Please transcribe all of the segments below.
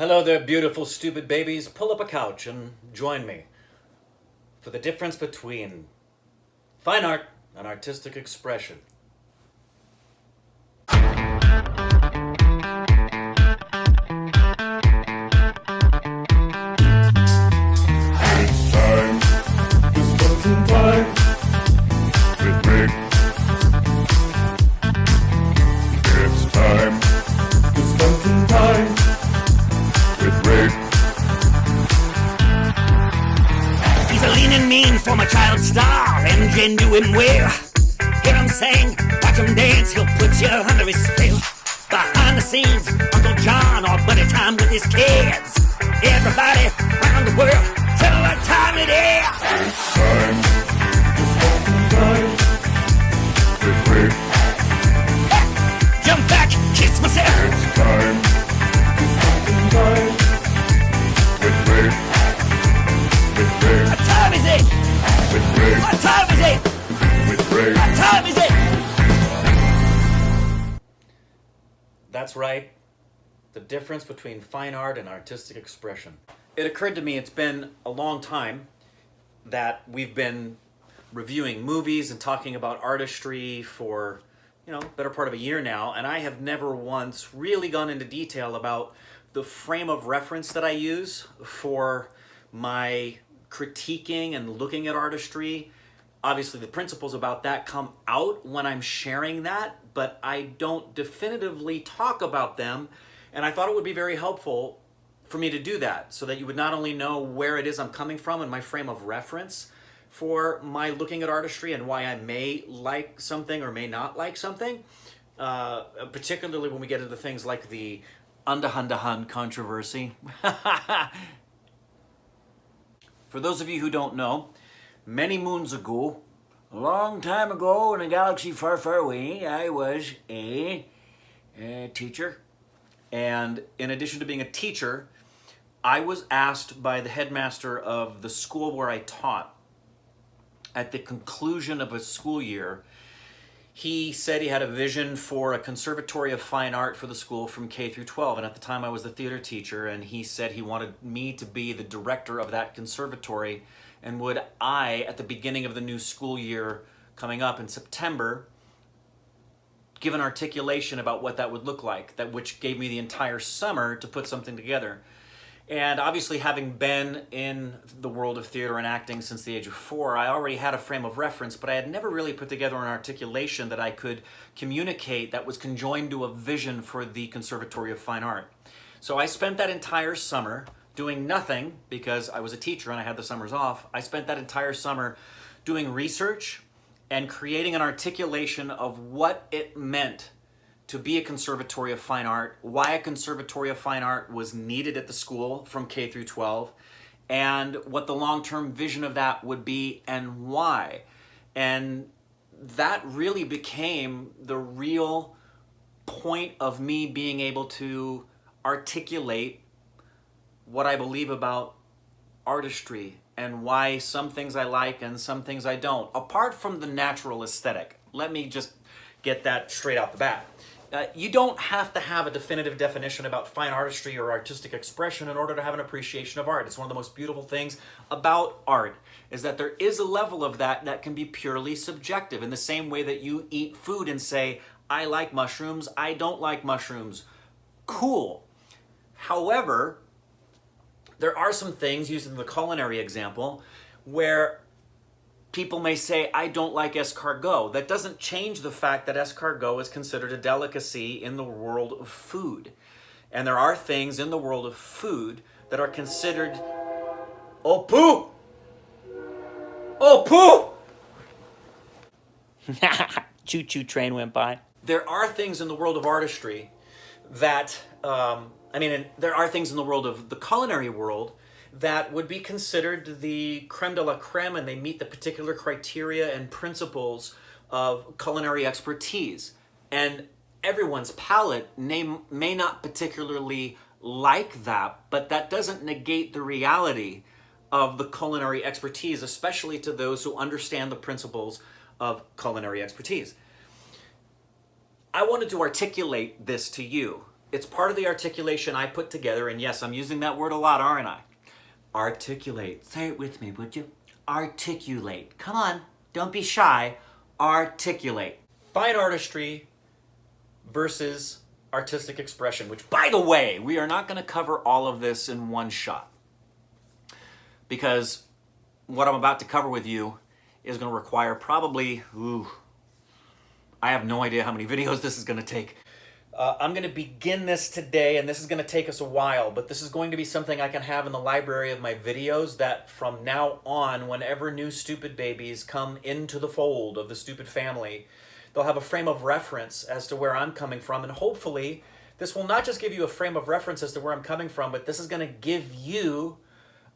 Hello there, beautiful, stupid babies. Pull up a couch and join me for the difference between fine art and artistic expression. It's time to spend some time with Rick. It's time to spend some time with Rick. He's a lean and mean former child star and genuine wear. Hear him sing, watch him dance, he'll put you under his spell. Behind the scenes, Uncle John or buddy time with his kids. Everybody around the world, tell what time it is. It's time to spend some time with Rick. Jump back, kiss myself. It's time to spend some time with Rick. With Rick. What time is it? With Rick. What time is it? With Rick. What time is it? That's right, the difference between fine art and artistic expression. It occurred to me it's been a long time that we've been reviewing movies and talking about artistry for, better part of a year now, and I have never once really gone into detail about the frame of reference that I use for my critiquing and looking at artistry. Obviously, the principles about that come out when I'm sharing that, but I don't definitively talk about them, and I thought it would be very helpful for me to do that so that you would not only know where it is I'm coming from and my frame of reference for my looking at artistry and why I may like something or may not like something, particularly when we get into things like the Underhand controversy. For those of you who don't know, many moons ago, a long time ago in a galaxy far, far away, I was a teacher. And in addition to being a teacher, I was asked by the headmaster of the school where I taught, at the conclusion of a school year, he said he had a vision for a conservatory of fine art for the school from K through 12. And at the time I was the theater teacher, and he said he wanted me to be the director of that conservatory. And would I, at the beginning of the new school year coming up in September, give an articulation about what that would look like, which gave me the entire summer to put something together. And obviously, having been in the world of theater and acting since the age of 4, I already had a frame of reference, but I had never really put together an articulation that I could communicate that was conjoined to a vision for the Conservatory of Fine Art. So I spent that entire summer doing nothing because I was a teacher and I had the summers off. I spent that entire summer doing research and creating an articulation of what it meant to be a conservatory of fine art, why a conservatory of fine art was needed at the school from K through 12, and what the long-term vision of that would be and why. And that really became the real point of me being able to articulate what I believe about artistry and why some things I like and some things I don't. Apart from the natural aesthetic, let me just get that straight out the bat. You don't have to have a definitive definition about fine artistry or artistic expression in order to have an appreciation of art. It's one of the most beautiful things about art is that there is a level of that can be purely subjective, in the same way that you eat food and say, I like mushrooms, I don't like mushrooms. Cool. However, there are some things, using the culinary example, where people may say, I don't like escargot. That doesn't change the fact that escargot is considered a delicacy in the world of food. And there are things in the world of food that are considered, oh poo! Oh poo! Choo-choo train went by. There are things in the world of artistry that, there are things in the world of the culinary world that would be considered the creme de la creme, and they meet the particular criteria and principles of culinary expertise. And everyone's palate may not particularly like that, but that doesn't negate the reality of the culinary expertise, especially to those who understand the principles of culinary expertise. I wanted to articulate this to you It's part of the articulation I put together, and yes, I'm using that word a lot, aren't I? Articulate. Say it with me, would you? Articulate. Come on, don't be shy. Articulate. Fine artistry versus artistic expression, which, by the way, we are not going to cover all of this in one shot. Because what I'm about to cover with you is going to require probably, I have no idea how many videos this is going to take. I'm going to begin this today, and this is going to take us a while, but this is going to be something I can have in the library of my videos that from now on, whenever new Stupid babies come into the fold of the Stupid family, they'll have a frame of reference as to where I'm coming from, and hopefully this will not just give you a frame of reference as to where I'm coming from, but this is going to give you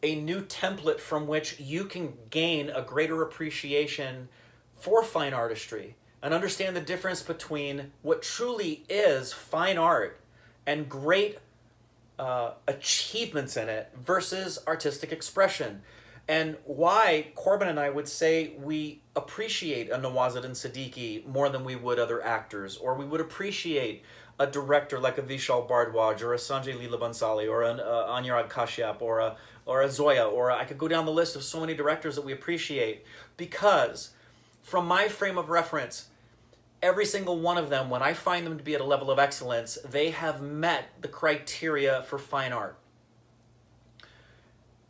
a new template from which you can gain a greater appreciation for fine artistry and understand the difference between what truly is fine art and great achievements in it versus artistic expression. And why Corbin and I would say we appreciate a Nawazuddin Siddiqui more than we would other actors, or we would appreciate a director like a Vishal Bhardwaj or a Sanjay Leela Bhansali or an Anurag Kashyap or a Zoya, or I could go down the list of so many directors that we appreciate, because from my frame of reference, every single one of them, when I find them to be at a level of excellence, they have met the criteria for fine art.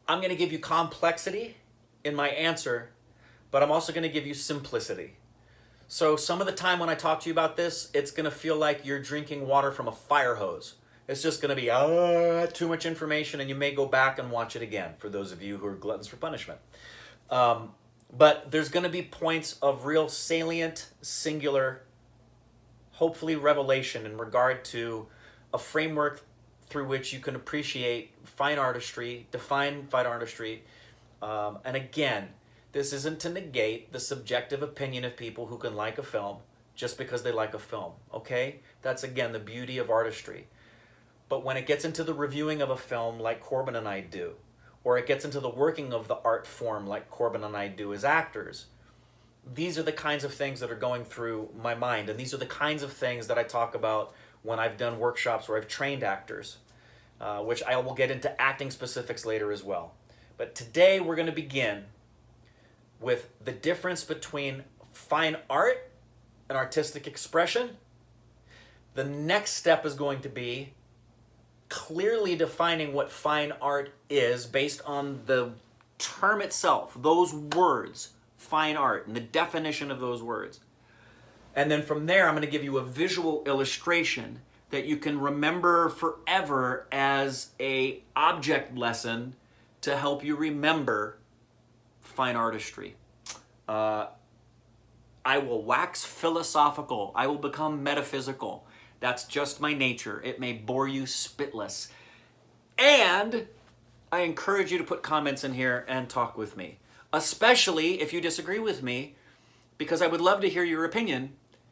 I'm going to give you complexity in my answer, but I'm also going to give you simplicity. So some of the time when I talk to you about this, it's going to feel like you're drinking water from a fire hose. It's just going to be too much information, and you may go back and watch it again, for those of you who are gluttons for punishment. But there's going to be points of real salient, singular, hopefully revelation in regard to a framework through which you can appreciate fine artistry, define fine artistry. And again, this isn't to negate the subjective opinion of people who can like a film just because they like a film, okay? That's, again, the beauty of artistry. But when it gets into the reviewing of a film like Corbin and I do, or it gets into the working of the art form like Corbin and I do as actors, these are the kinds of things that are going through my mind, and these are the kinds of things that I talk about when I've done workshops where I've trained actors, which I will get into acting specifics later as well. But today we're going to begin with the difference between fine art and artistic expression. The next step is going to be clearly defining what fine art is based on the term itself, those words, fine art, and the definition of those words. And then from there, I'm going to give you a visual illustration that you can remember forever as an object lesson to help you remember fine artistry. I will wax philosophical. I will become metaphysical. That's just my nature. It may bore you spitless. And I encourage you to put comments in here and talk with me, especially if you disagree with me, because I would love to hear your opinion.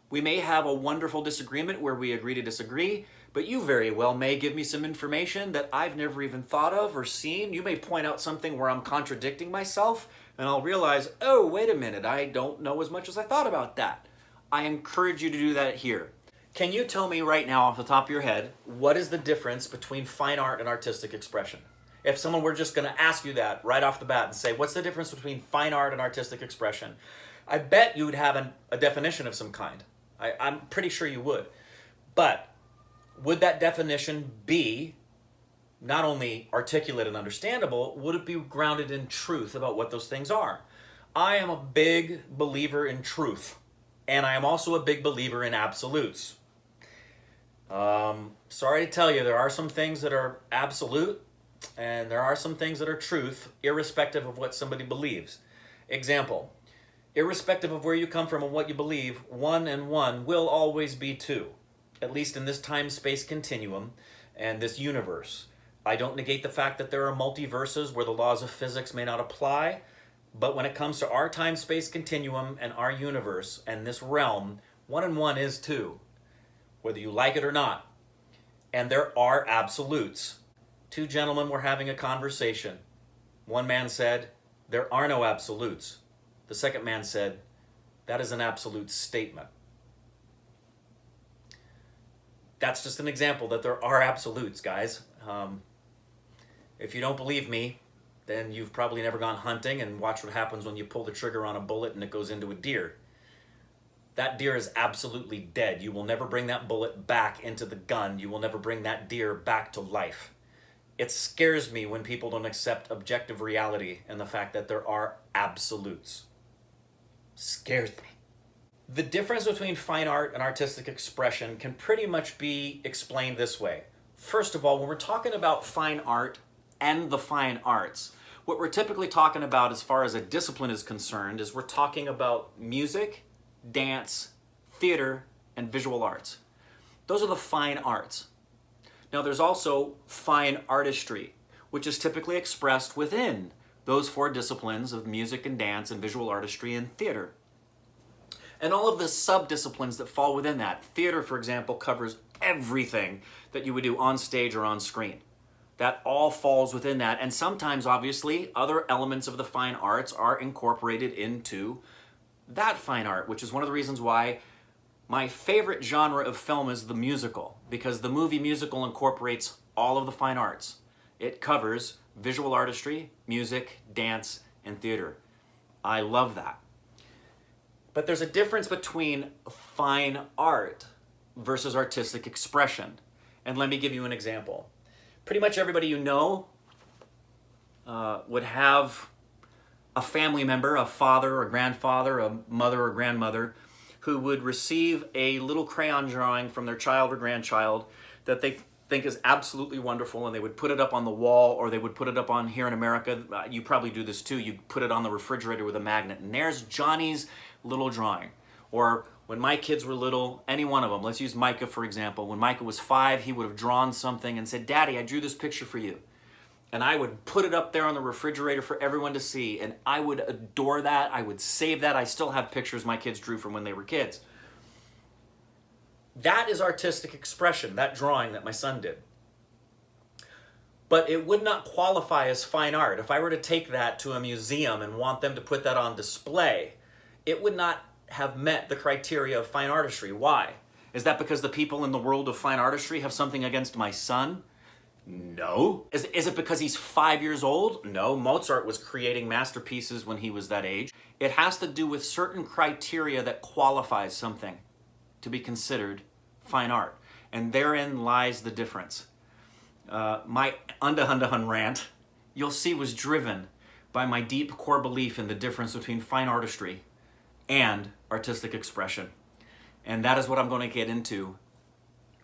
We may have a wonderful disagreement where we agree to disagree, but you very well may give me some information that I've never even thought of or seen. You may point out something where I'm contradicting myself, and I'll realize, oh, wait a minute, I don't know as much as I thought about that. I encourage you to do that here. Can you tell me right now off the top of your head, what is the difference between fine art and artistic expression? If someone were just going to ask you that right off the bat and say, what's the difference between fine art and artistic expression? I bet you would have a definition of some kind. I'm pretty sure you would. But would that definition be not only articulate and understandable, would it be grounded in truth about what those things are? I am a big believer in truth, and I am also a big believer in absolutes. Sorry to tell you, there are some things that are absolute, and there are some things that are truth, irrespective of what somebody believes. Example, irrespective of where you come from and what you believe, 1 and 1 will always be 2, at least in this time-space continuum and this universe. I don't negate the fact that there are multiverses where the laws of physics may not apply, but when it comes to our time-space continuum and our universe and this realm, 1 and 1 is 2, whether you like it or not. And there are absolutes. Two gentlemen were having a conversation. One man said, there are no absolutes. The second man said, that is an absolute statement. That's just an example that there are absolutes, guys. If you don't believe me, then you've probably never gone hunting and watched what happens when you pull the trigger on a bullet and it goes into a deer. That deer is absolutely dead. You will never bring that bullet back into the gun. You will never bring that deer back to life. It scares me when people don't accept objective reality and the fact that there are absolutes. Scares me. The difference between fine art and artistic expression can pretty much be explained this way. First of all, when we're talking about fine art and the fine arts, what we're typically talking about as far as a discipline is concerned is we're talking about music, dance, theater, and visual arts. Those are the fine arts. Now there's also fine artistry, which is typically expressed within those four disciplines of music and dance and visual artistry and theater. And all of the sub-disciplines that fall within that. Theater, for example, covers everything that you would do on stage or on screen. That all falls within that. And sometimes, obviously, other elements of the fine arts are incorporated into that fine art, which is one of the reasons why my favorite genre of film is the musical, because the movie musical incorporates all of the fine arts. It covers visual artistry, music, dance, and theater. I love that. But there's a difference between fine art versus artistic expression. And let me give you an example. Pretty much everybody you know would have a family member, a father or grandfather, a mother or grandmother, who would receive a little crayon drawing from their child or grandchild that they think is absolutely wonderful, and they would put it up on the wall, or they would put it up on, here in America, you probably do this too, you put it on the refrigerator with a magnet, and there's Johnny's little drawing. Or when my kids were little, any one of them, let's use Micah for example. When Micah was 5, he would have drawn something and said, "Daddy, I drew this picture for you." And I would put it up there on the refrigerator for everyone to see, and I would adore that. I would save that. I still have pictures my kids drew from when they were kids. That is artistic expression, that drawing that my son did. But it would not qualify as fine art. If I were to take that to a museum and want them to put that on display, it would not have met the criteria of fine artistry. Why? Is that because the people in the world of fine artistry have something against my son? No. Is it because he's 5 years old? No. Mozart was creating masterpieces when he was that age. It has to do with certain criteria that qualifies something to be considered fine art. And therein lies the difference. My Undahan rant, you'll see, was driven by my deep core belief in the difference between fine artistry and artistic expression. And that is what I'm going to get into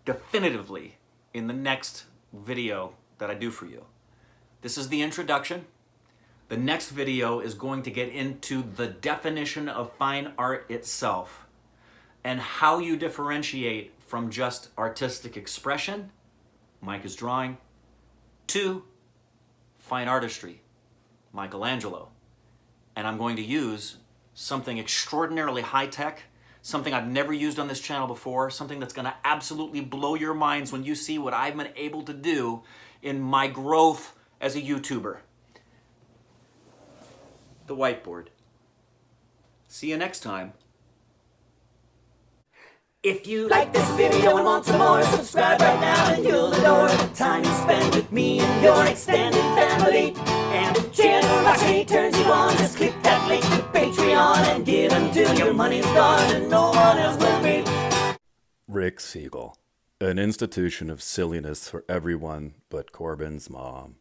definitively in the next video that I do for you. This is the introduction. The next video is going to get into the definition of fine art itself and how you differentiate from just artistic expression, Micah's drawing, to fine artistry, Michelangelo. And I'm going to use something extraordinarily high-tech, something I've never used on this channel before, something that's going to absolutely blow your minds when you see what I've been able to do in my growth as a YouTuber. The whiteboard. See you next time. If you like this video and want some more, subscribe right now and you'll adore the time you spend with me and your extended family. And if generosity turns you on, just click that link to Patreon and give until your money's gone and no one else will be. Rick Siegel, an institution of silliness for everyone but Corbin's mom.